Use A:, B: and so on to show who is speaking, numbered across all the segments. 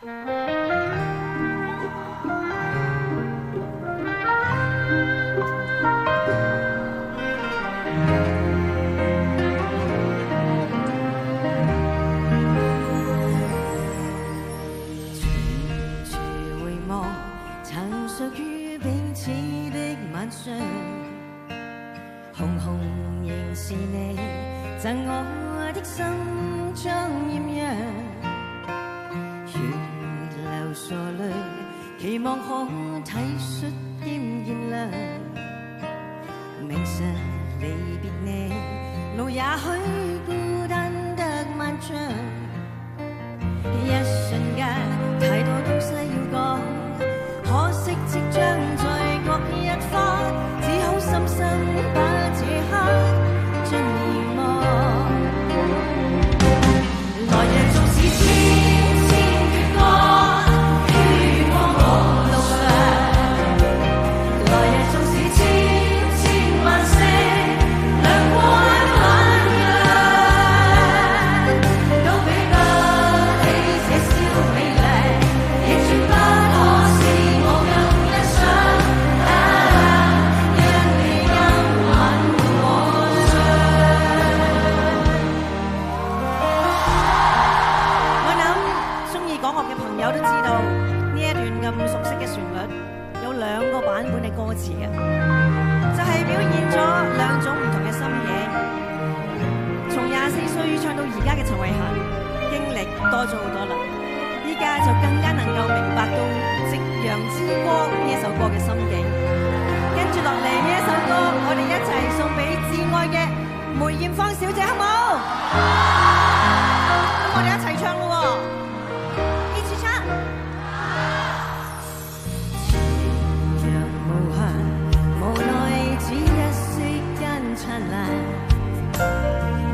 A: 紅紅仍是你贈我的心將豔陽，如流傻淚，期望可體恤兼見諒。明晨離別你，路也許孤單得漫長，一瞬間太多東西要講，可惜即將在各一方，只好深深把這刻盡遺忘。來日縱使千千闕歌，於光我路上，來日縱使千千萬星亮過晚陽，都比不起這宵美麗，亦絕不可使我更欣賞。有都知道呢一段咁熟悉嘅旋律有兩個版本嘅歌詞嘅，就係表現咗兩種唔同嘅心境。從24歲唱到而家嘅陳慧嫻，經歷多咗好多啦，依家就更加能夠明白到《夕陽之歌》呢一首歌嘅心境。跟住落嚟呢一首歌，我哋一齊送俾至愛嘅梅艷芳小姐，好冇？咁我哋一齊唱咯喎！燦爛，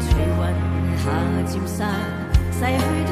A: 隨雲下漸散，逝去的